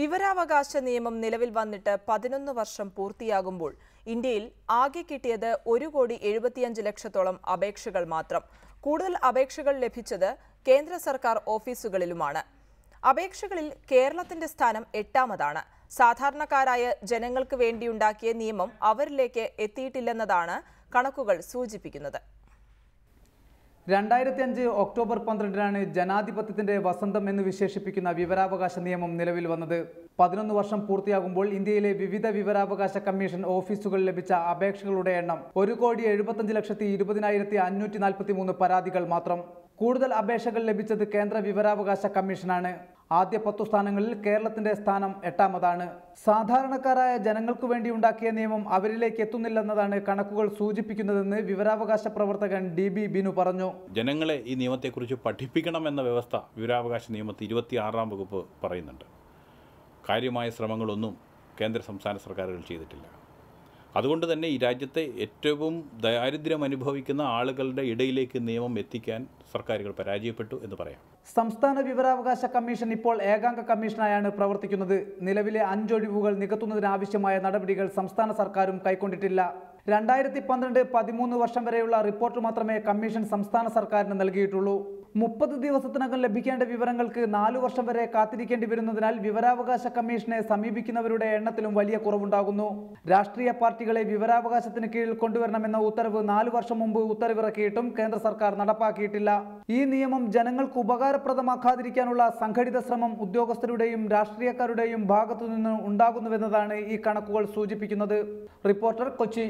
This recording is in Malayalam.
വിവരാവകാശ നിയമം നിലവിൽ വന്നിട്ട് 11 വർഷം പൂർത്തിയാകുമ്പോൾ ഇന്ത്യയിൽ ആകെ കിട്ടിയത് 1,75,00,000 അപേക്ഷകൾ മാത്രം. കൂടുതൽ അപേക്ഷകൾ ലഭിച്ചത് കേന്ദ്ര സർക്കാർ ഓഫീസുകളിലുമാണ്. അപേക്ഷകളിൽ കേരളത്തിന്റെ സ്ഥാനം 8ാമതാണ്. സാധാരണക്കാരായ ജനങ്ങൾക്ക് വേണ്ടിയുണ്ടാക്കിയ നിയമം അവരിലേക്ക് എത്തിയിട്ടില്ലെന്നതാണ് കണക്കുകൾ സൂചിപ്പിക്കുന്നത്. 2005 ഒക്ടോബർ 12-നാണ് ജനാധിപത്യത്തിന്റെ വസന്തം എന്ന് വിശേഷിപ്പിക്കുന്ന വിവരാവകാശ നിയമം നിലവിൽ വന്നത്. 11 വർഷം പൂർത്തിയാകുമ്പോൾ ഇന്ത്യയിലെ വിവിധ വിവരാവകാശ കമ്മീഷൻ ഓഫീസുകളിൽ ലഭിച്ച അപേക്ഷകളുടെ എണ്ണം 1,75,20,543 പരാതികൾ മാത്രം. കൂടുതൽ അപേക്ഷകൾ ലഭിച്ചത് കേന്ദ്ര വിവരാവകാശ കമ്മീഷനാണ്. ആദ്യ 10 സ്ഥാനങ്ങളിൽ കേരളത്തിന്റെ സ്ഥാനം 8ാമതാണ്. സാധാരണക്കാരായ ജനങ്ങൾക്കു വേണ്ടി ഉണ്ടാക്കിയ നിയമം അവരിലേക്ക് എത്തുന്നില്ലെന്നതാണ് കണക്കുകൾ സൂചിപ്പിക്കുന്നതെന്ന് വിവരാവകാശ പ്രവർത്തകൻ DB ബിനു പറഞ്ഞു. ജനങ്ങളെ ഈ നിയമത്തെക്കുറിച്ച് പഠിപ്പിക്കണമെന്ന വ്യവസ്ഥ വിവരാവകാശ നിയമത്തിൽ 26ാം വകുപ്പ് പറയുന്നുണ്ട്. കാര്യമായ ശ്രമങ്ങളൊന്നും കേന്ദ്ര സംസ്ഥാന സർക്കാരുകൾ ചെയ്തിട്ടില്ല. അതുകൊണ്ട് തന്നെ ഈ രാജ്യത്തെ ഏറ്റവും ദാരിദ്ര്യം അനുഭവിക്കുന്ന ആളുകളുടെ ഇടയിലേക്ക് നിയമം എത്തിക്കാൻ സർക്കാരുകൾ പരാജയപ്പെട്ടു എന്ന് പറയാം. സംസ്ഥാന വിവരാവകാശ കമ്മീഷൻ ഇപ്പോൾ ഏകാംഗ കമ്മീഷനായാണ് പ്രവർത്തിക്കുന്നത്. നിലവിലെ 5 ഒഴിവുകൾ നികത്തുന്നതിനാവശ്യമായ നടപടികൾ സംസ്ഥാന സർക്കാരും കൈക്കൊണ്ടിട്ടില്ല. 2012-13 വർഷം വരെയുള്ള റിപ്പോർട്ട് മാത്രമേ കമ്മീഷൻ സംസ്ഥാന സർക്കാരിന് നൽകിയിട്ടുള്ളൂ. 30 ദിവസത്തിനകം ലഭിക്കേണ്ട വിവരങ്ങൾക്ക് 4 വർഷം വരെ കാത്തിരിക്കേണ്ടി വരുന്നതിനാൽ വിവരാവകാശ കമ്മീഷനെ സമീപിക്കുന്നവരുടെ എണ്ണത്തിലും വലിയ കുറവുണ്ടാകുന്നു. രാഷ്ട്രീയ പാർട്ടികളെ വിവരാവകാശത്തിന് കീഴിൽ കൊണ്ടുവരണമെന്ന ഉത്തരവ് 4 വർഷം മുമ്പ് ഉത്തരവിറക്കിയിട്ടും കേന്ദ്ര സർക്കാർ നടപ്പാക്കിയിട്ടില്ല. ഈ നിയമം ജനങ്ങൾക്ക് ഉപകാരപ്രദമാക്കാതിരിക്കാനുള്ള സംഘടിത ശ്രമം ഉദ്യോഗസ്ഥരുടെയും രാഷ്ട്രീയക്കാരുടെയും ഭാഗത്തുനിന്ന് ഉണ്ടാകുന്നുവെന്നതാണ് ഈ കണക്കുകൾ സൂചിപ്പിക്കുന്നത്. റിപ്പോർട്ടർ, കൊച്ചി.